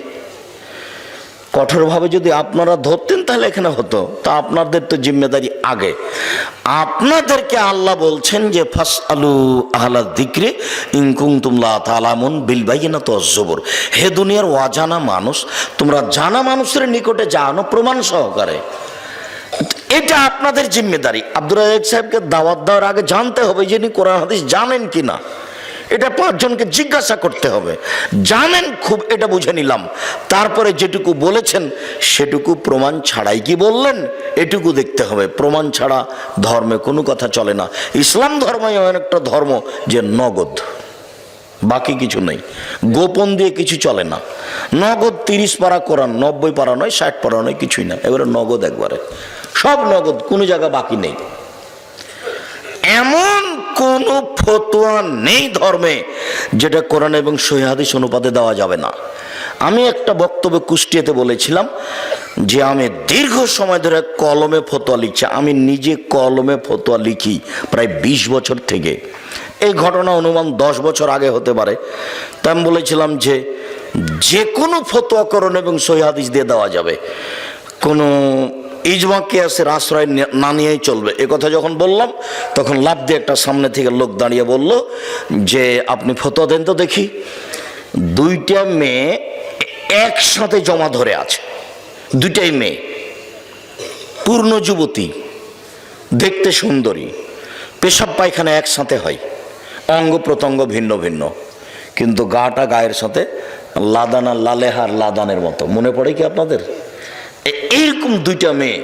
কঠোরভাবে যদি আপনারা ধরতেন তাহলে এখানে হতো, তা আপনাদের তো জিম্মেদারি আগে। আপনাদেরকে আল্লাহ বলছেন যে ফাসআলু আহলা যিকরি ইন কুনতুম লা তা'লামুন বিল বায়িনাতি ওয়াজ জুবুর, হে দুনিয়ার অজানা মানুষ, তোমরা জানা মানুষের নিকটে জানো প্রমাণ সহকারে। এটা আপনাদের জিম্মেদারি। আব্দুর রাজ্জাক সাহেবকে দাওয়াত দেওয়ার আগে জানতে হবে যে ইনি কোরআন হাদিস জানেন কিনা, এটা 5 জনকে জিজ্ঞাসা করতে হবে। জানেন খুব, এটা বুঝে নিলাম। তারপরে যেটুকু বলেছেন সেটুকু প্রমাণ ছাড়াই কি বললেন, এটুকু দেখতে হবে। প্রমাণ ছাড়া ধর্মে কোনো কথা চলে না। ইসলাম ধর্ম এমন একটা ধর্ম যে নগদ, বাকি কিছু নেই, গোপন দিয়ে কিছু চলে না। নগদ 30 পারা কোরআন, 90 পারা নয়, 60 পারা নয়, কিছুই না, এবারে নগদ, একবারে সব নগদ, কোনো জায়গা বাকি নেই। এমন কোন ফতোয়া নেই ধর্মে যেটা কোরআন এবং সহিহ হাদিস অনুপাতে দেওয়া যাবে না। আমি একটা বক্তব্যে কুষ্টিয়াতে বলেছিলাম যে আমি দীর্ঘ সময় ধরে কলমে ফতোয়া লিখছি। আমি নিজে কলমে ফতোয়া লিখি প্রায় 20 বছর থেকে। এই ঘটনা অনুমান 10 বছর আগে হতে পারে। তাই আমি বলেছিলাম যে কোনো ফতোয়া কোরআন এবং সহিহ হাদিস দিয়ে দেওয়া যাবে, কোনো ইজমা কিয়াসের আশ্রয় না নিয়েই চলবে। এ কথা যখন বললাম তখন লাফ দিয়ে একটা সামনে থেকে লোক দাঁড়িয়ে বলল যে আপনি ফতোয়া দেন তো দেখি। 2টা মেয়ে একসাথে জমা ধরে আছে, 2টাই মেয়ে, পূর্ণ যুবতী, দেখতে সুন্দরী, পেশাব পায়খানা একসাথে হয়, অঙ্গ প্রত্যঙ্গ ভিন্ন ভিন্ন, কিন্তু গাটা গায়ের সাথে লাদানা লালেহার লাদানের মতো। মনে পড়ে কি আপনাদের? এইরকম দুইটা মেয়ে,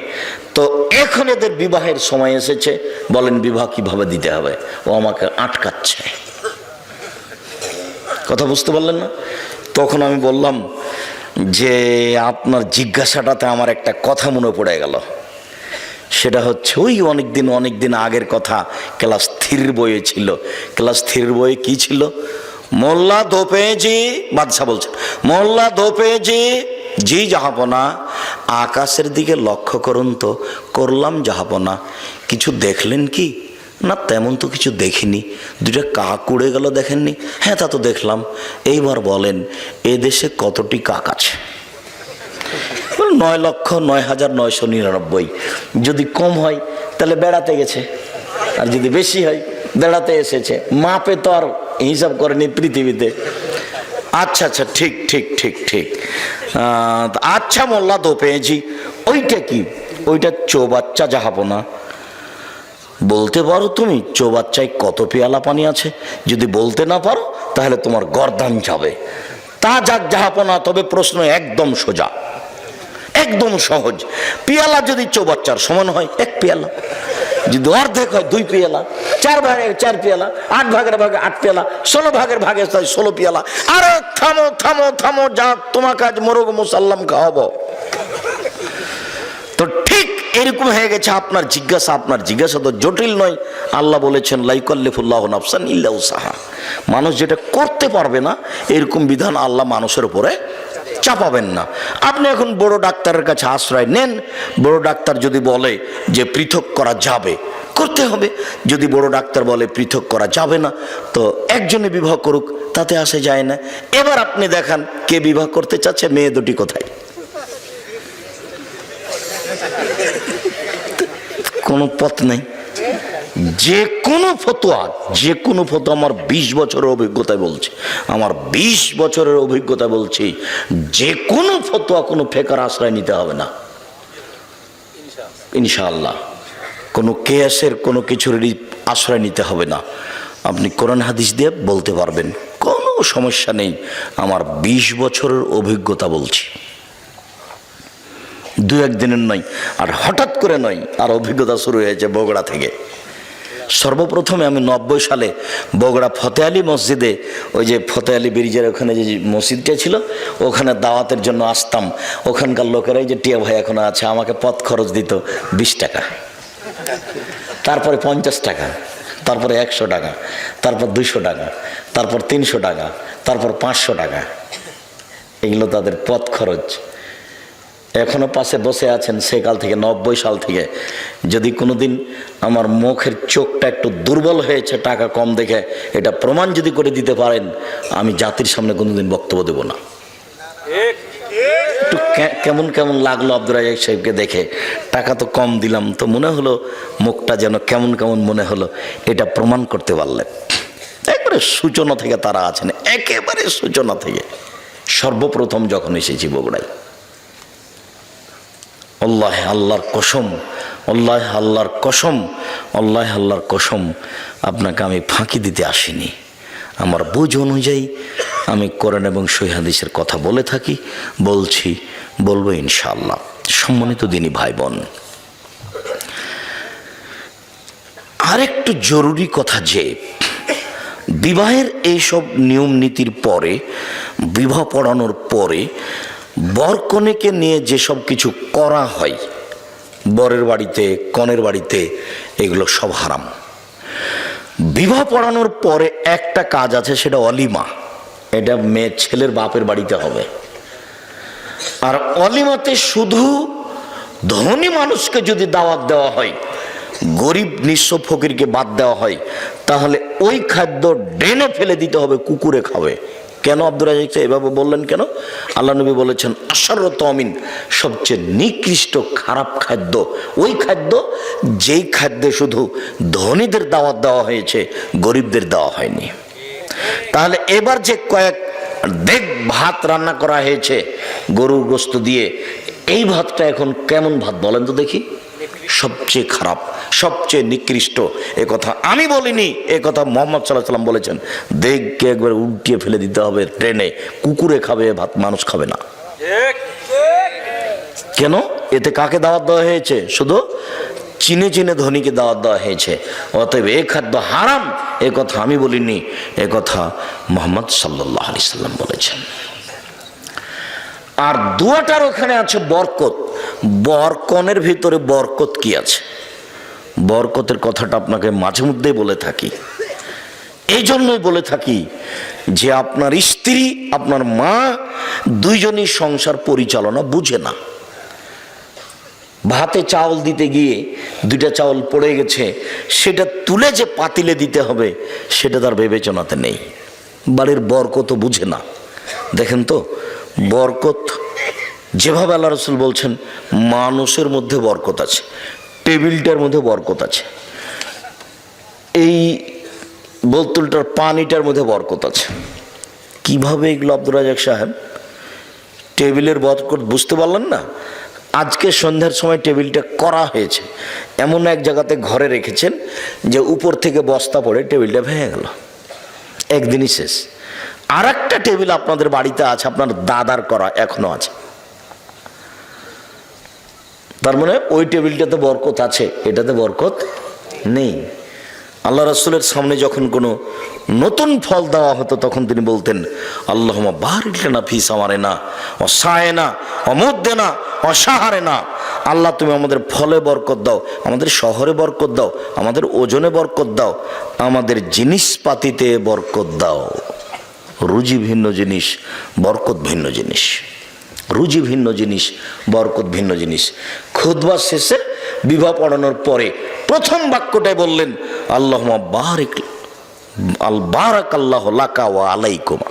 তো এখন এদের বিবাহের সময় এসেছে, বলেন বিবাহ কিভাবে দিতে হবে? ও আমাকে আটকাচ্ছে। কথা বুঝতে পারলেন না? তখন আমি বললাম যে আপনার জিজ্ঞাসাটাতে আমার একটা কথা মনে পড়ে গেল। সেটা হচ্ছে ওই অনেক দিন আগের কথা, ক্লাস 3 বইয়ে ছিল। ক্লাস 3 বইয়ে কি ছিল? মোল্লা দোপেজি, বাদশা বলছেন, মোল্লা দোপেজি জি জাহাপনা, আকাশের দিকে লক্ষ্য করুন তো। করলাম জাহাপনা। কিছু দেখলেন কি? না তেমন তো কিছু দেখিনি। দুইটা কাক উড়ে গেল, দেখেননি? হ্যাঁ তা তো দেখলাম। এইবার বলেন এদেশে কতটি কাক আছে? 9,09,999। যদি কম হয় তাহলে বেড়াতে গেছে, আর যদি বেশি হয় বেড়াতে এসেছে। মাপে তো আর হিসাব করেনি পৃথিবীতে। আচ্ছা আচ্ছা, ঠিক ঠিক ঠিক ঠিক। আচ্ছা মোল্লা দোপেজি, ওইটা কি? ওইটা চৌবাচ্চা জাহাপনা। বলতে পারো তুমি চৌবাচ্চায় কত পেয়ালা পানি আছে? যদি বলতে না পারো তাহলে তোমার গর্দান যাবে। তা যাক জাহাপনা, তবে প্রশ্ন একদম সোজা, একদম সহজ। পেয়ালা যদি চৌবাচ্চার সমান হয় 1 পেয়ালা, যদি অর্ধেক হয় 2 পেয়ালা, 4 ভাগে 4 পেয়ালা, 8 ভাগের ভাগে 8 পেয়ালা, 16 ভাগের ভাগে 16 পেয়ালা। আরে থামো থামো থামো, যা তোমাকে আজ মোরগ মুসাল্লাম খাওয়াবো। তো ঠিক এরকম হয়ে গেছে আপনার জিজ্ঞাসা। আপনার জিজ্ঞাসা তো জটিল নয়। আল্লাহ বলেছেন লা ইউকাল্লিফুল্লাহু নাফসান ইল্লা উসাহা। মানুষ যেটা করতে পারবে না এরকম বিধান আল্লাহ মানুষের উপরে চাপাবেন না। আপনি এখন বড় ডাক্তারের কাছে আশ্রয় নেন। বড় ডাক্তার যদি বলে যে পৃথক করা যাবে, করতে হবে। যদি বড় ডাক্তার বলে পৃথক করা যাবে না, তো একজনে বিবাহ করুক, তাতে আসে যায় না। এবার আপনি দেখান কে বিবাহ করতে চাচ্ছে, মেয়ে দুটি কোথায়? কোনো পথ নাই। যে কোনো ফতোয়া আমার 20 বছরের অভিজ্ঞতায় বলছি, আমার 20 বছরের অভিজ্ঞতা বলছি, যে কোনো ফতোয়া কোনো ফেকার আশ্রয় নিতে হবে না ইনশাআল্লাহ। কোনো কেয়াসের কোনো কিছুর আশ্রয় নিতে হবে না। আপনি কোরআন হাদিস দিয়ে বলতে পারবেন, কোনো সমস্যা নেই। আমার 20 বছরের অভিজ্ঞতা বলছি, 2-1 দিনের নয়, আর হঠাৎ করে নয়। আর অভিজ্ঞতা শুরু হয়েছে বগুড়া থেকে। সর্বপ্রথমে আমি 90 সালে বগুড়া ফতে আলী মসজিদে, ওই যে ফতে আলী ব্রিজের ওখানে যে মসজিদটা ছিল, ওখানে দাওয়াতের জন্য আসতাম। ওখানকার লোকেরাই যে টিয়া ভাই এখনো আছে, আমাকে পথ খরচ দিত 20 টাকা, তারপরে 50 টাকা, তারপরে 100 টাকা, তারপর 200 টাকা, তারপর 300 টাকা, তারপর 500 টাকা। এগুলো তাদের পথ খরচ। এখনো পাশে বসে আছেন সেকাল থেকে, 90 সাল থেকে। যদি কোনোদিন আমার মুখের চোখটা একটু দুর্বল হয়েছে টাকা কম দেখে, এটা প্রমাণ যদি করে দিতে পারেন, আমি জাতির সামনে কোনোদিন বক্তব্য দেব না। একটু কেমন কেমন লাগলো আব্দুর রাজ্জাক সাহেবকে দেখে। টাকা তো কম দিলাম, তো মনে হলো মুখটা যেন কেমন কেমন মনে হলো। এটা প্রমাণ করতে পারলেন। একবারে সূচনা থেকে তারা আছেন, একেবারে সূচনা থেকে। সর্বপ্রথম যখন এসেছি বগুড়ায়, আল্লাহ আল্লাহর কসম, আল্লাহ আল্লাহর কসম, আল্লাহ আল্লাহর কসম, আপনাকে আমি ফাঁকি দিতে আসিনি। আমার বুঝ অনুযায়ী আমি কোরআন এবং সহিহ হাদিসের কথা বলে থাকি, বলছি, বলবো ইনশাআল্লাহ। সম্মানিত দিনী ভাই বোন, আরেকটু জরুরি কথা যে বিবাহের এইসব নিয়ম নীতির পরে, বিবাহ পড়ানোর পরে বর কনেকে নিয়ে যেসব কিছু করা হয় বরের বাড়িতে কনের বাড়িতে, এগুলো সব হারাম। বিবাহ পড়ানোর পরে একটা কাজ আছে, সেটা অলিমা। এটা মেয়ে ছেলের বাপের বাড়িতে হবে। আর অলিমাতে শুধু ধনী মানুষকে যদি দাওয়াত দেওয়া হয়, গরিব নিঃস্ব ফকিরকে বাদ দেওয়া হয়, তাহলে ওই খাদ্য ড্রেনে ফেলে দিতে হবে, কুকুরে খাবে। কেন আব্দুর রাজ্জাক এভাবে বললেন কেন? আল্লাহ নবী বলেছেন আশারত আমিন, সবচেয়ে নিকৃষ্ট খারাপ খাদ্য ওই খাদ্য যেই খাদ্যে শুধু ধনীদের দাওয়াত দেওয়া হয়েছে, গরিবদের দেওয়া হয়নি। তাহলে এবার যে কয়েক দেগ ভাত রান্না করা হয়েছে গরুর গোশত দিয়ে, এই ভাতটা এখন কেমন ভাত বলেন তো দেখি? সবচেয়ে খারাপ, সবচেয়ে নিকৃষ্ট। এ কথা আমি বলিনি, এ কথা মুহাম্মদ সাল্লাল্লাহু আলাইহি ওয়াসাল্লাম বলেছেন। দেখকে একবার উল্টিয়ে ফেলে দিতে হবে ট্রেনে, কুকুরে খাবে ভাত, মানুষ খাবে না। কেন? এতে কাকে দাওয়াত দেওয়া হয়েছে? শুধু চিনে চিনে ধনীকে দাওয়াত দেওয়া হয়েছে। অতএব এ খাদ্য হারাম, এ কথা আমি বলিনি, এ কথা মুহাম্মদ সাল্লাল্লাহু আলাইহি সাল্লাম বলেছেন। আর দুয়াটার ওখানে আছে বরকত। বরকনের ভিতরে বরকত কি আছে? বরকতের কথাটা আপনাকে মাঝে মধ্যেই বলে থাকি। এই জন্যই বলে থাকি যে আপনার স্ত্রী, আপনার মা দুইজনই সংসার পরিচালনা বুঝে না। ভাতে চাউল দিতে গিয়ে দুইটা চাউল পড়ে গেছে, সেটা তুলে যে পাতিলে দিতে হবে সেটা তার বিবেচনাতে নেই। বাড়ির বরকত বুঝে না। দেখেন তো, বরকত যেভাবে আল্লাহ রাসূল বলছেন, মানুষের মধ্যে বরকত আছে, টেবিলটার মধ্যে বরকত আছে, এই বোতলটার পানিটার মধ্যে বরকত আছে। কিভাবে এগুলো আব্দুর রাজাক সাহেব? টেবিলের বরকত বুঝতে পারলেন না? আজকে সন্ধ্যার সময় টেবিলটা করা হয়েছে, এমন এক জায়গাতে ঘরে রেখেছেন যে উপর থেকে বস্তা পড়ে টেবিলটা ভেঙে গেল, একদিনই শেষ। আর একটা টেবিল আপনাদের বাড়িতে আছে, আপনার দাদার করা, এখনো আছে। তার মানে ওই টেবিলটাতে বরকত আছে, এটাতে বরকত নেই। আল্লাহ রাসূলের সামনে যখন কোনো নতুন ফল দেওয়া হতো তখন তিনি বলতেন, আল্লাহুম্মা বারিক লানা ফি সামারিনা ওয়া সায়না ওয়া মুদ্দিনা ওয়া শাহরিনা। আল্লাহ তুমি আমাদের ফলে বরকত দাও, আমাদের শহরে বরকত দাও, আমাদের ওজনে বরকত দাও, আমাদের জিনিসপাতিতে বরকত দাও। রুজি ভিন্ন জিনিস, বরকত ভিন্ন জিনিস। রুজি ভিন্ন জিনিস, বরকত ভিন্ন জিনিস। খুতবা শেষে বিবাহ পড়ানোর পরে প্রথম বাক্যটাই বললেন, আল্লাহুম্মা বারিক বারাকাল্লাহু লাকা ওয়া আলাইকুমা।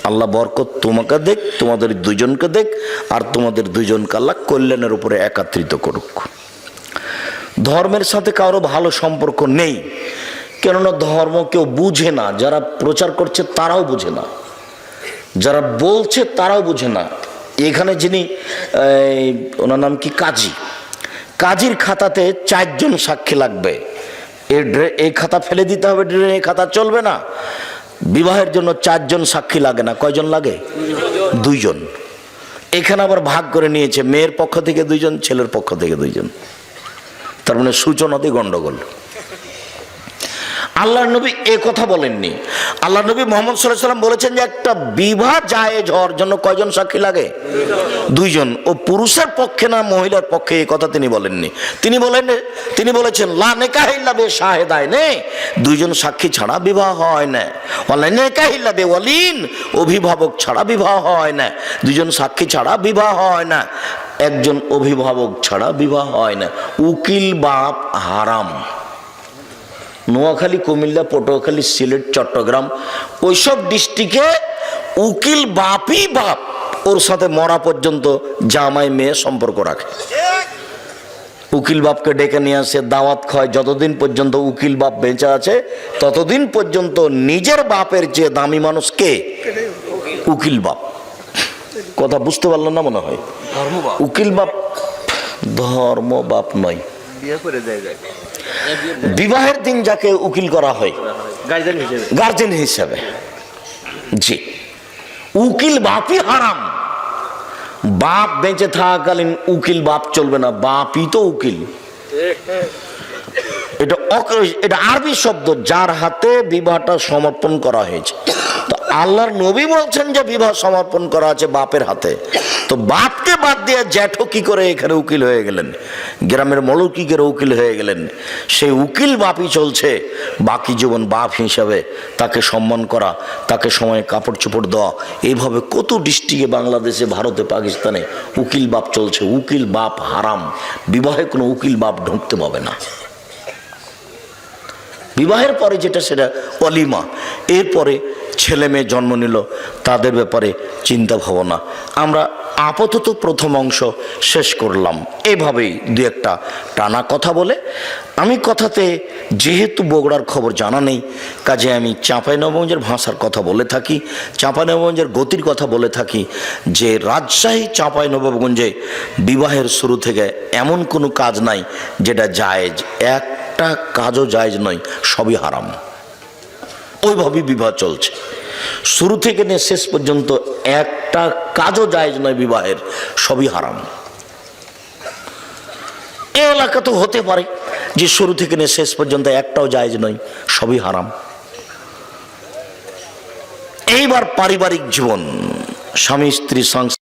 আল্লাহ বরকত তোমাকে দেখ, তোমাদের দুজনকে দেখ, আর তোমাদের দুজনকে আল্লাহ কল্যাণের উপরে একত্রিত করুক। ধর্মের সাথে কারো ভালো সম্পর্ক নেই, কেননা ধর্ম কেউ বুঝে না। যারা প্রচার করছে তারাও বুঝে না, যারা বলছে তারাও বুঝে না। এখানে যিনি ওনার নাম কি, কাজী, কাজীর খাতাতে 4 জন সাক্ষী লাগবে। এই খাতা ফেলে দিতে হবে, এই খাতা চলবে না। বিবাহের জন্য 4 জন সাক্ষী লাগে না, কয়জন লাগে? 2 জন। এখানে আবার ভাগ করে নিয়েছে, মেয়ের পক্ষ থেকে 2 জন, ছেলের পক্ষ থেকে 2 জন। তার মানে সূচনাতেই গন্ডগোল। আল্লাহর নবী এ কথা বলেননি। আল্লাহর নবী মুহাম্মদ সাল্লাল্লাহু আলাইহি ওয়াসাল্লাম বলেছেন যে একটা বিবাহ জায়েজ হওয়ার জন্য কয়জন সাক্ষী লাগে? 2 জন। ও পুরুষের পক্ষে না মহিলার পক্ষে, এই কথা তিনি বলেননি। তিনি বলেছেন লা নিকাহ ইল্লা বিশাহিদাইন, 2 জন সাক্ষী ছাড়া বিবাহ হয় না। ওয়ালা নিকাহ ইল্লা বিওয়ালিন, অভিভাবক ছাড়া বিবাহ হয় না। 2 জন সাক্ষী ছাড়া বিবাহ হয় না। 1 জন অভিভাবক ছাড়া বিবাহ হয় না। উকিল বাপ হারাম। নোয়াখালী, কুমিল্লা, পটুয়াখালী, সিলেট, চট্টগ্রাম, ওইসব ডিস্ট্রিক্টে উকিল বাপই বাপ, ওর সাথে মরা পর্যন্ত জামাই মেয়ে সম্পর্ক রাখে। উকিল বাপকে ডেকে নিয়ে আসে, দাওয়াত খায়। যতদিন পর্যন্ত উকিল বাপ বেঁচে আছে ততদিন পর্যন্ত নিজের বাপের চেয়ে দামি মানুষ কে? উকিল বাপ। কথা বুঝতে পারলেন না মনে হয়? উকিল বাপ ধর্ম বাপ নয়। বিবাহের দিন যাকে উকিল করা হয় গার্জেন হিসেবে, জি, উকিল বাপই হারাম। বাপ বেঁচে থাকাকালীন উকিল বাপ চলবে না, বাপই তো উকিল। এটা আরবি শব্দ, যার হাতে বিবাহটা সমর্পণ করা হয়েছে। তো আল্লাহর নবী বলছেন যে বিবাহ সমর্পণ করা আছে বাপের হাতে। তো বাপকে বাদ দিয়ে জ্যাঠো কি করে এখানে উকিল হয়ে গেলেন? গ্রামের মলক কি করে উকিল হয়ে গেলেন? সেই উকিল বাপই চলছে। বাকি জীবন বাপ হিসাবে তাকে সম্মান করা, তাকে সময়ে কাপড় চোপড় দেওয়া, এইভাবে কত ডিস্ট্রিক্টে, বাংলাদেশে, ভারতে, পাকিস্তানে উকিল বাপ চলছে। উকিল বাপ হারাম। বিবাহে কোনো উকিল বাপ ঢুকতে পাবে না। বিবাহের পরে যেটা সেটা অলিমা। এরপরে ছেলে মেয়ে জন্ম নিল, তাদের ব্যাপারে চিন্তা ভাবনা। আমরা আপাতত প্রথম অংশ শেষ করলাম। এভাবেই 2-1টা টানা কথা বলে আমি কথাতে, যেহেতু বগুড়ার খবর জানা নেই, কাজে আমি চাঁপাইনবাবগঞ্জের ভাষার কথা বলে থাকি, চাঁপাইনবাবগঞ্জের গতির কথা বলে থাকি যে রাজশাহী, চাঁপাইনবাবগঞ্জে বিবাহের শুরু থেকে এমন কোনো কাজ নাই যেটা জায়েজ। একটা কাজও জায়েজ নয়, সবই হারাম। ওইভাবেই বিবাহ চলছে শুরু থেকে নিয়ে শেষ পর্যন্ত। একটা কাজও জায়েজ নয় বিবাহের, সবই হারাম। এই এলাকা তো হতে পারে যে শুরু থেকে নিয়ে শেষ পর্যন্ত একটাও জায়েজ নয়, সবই হারাম। এইবার পারিবারিক জীবন, স্বামী স্ত্রী সংসার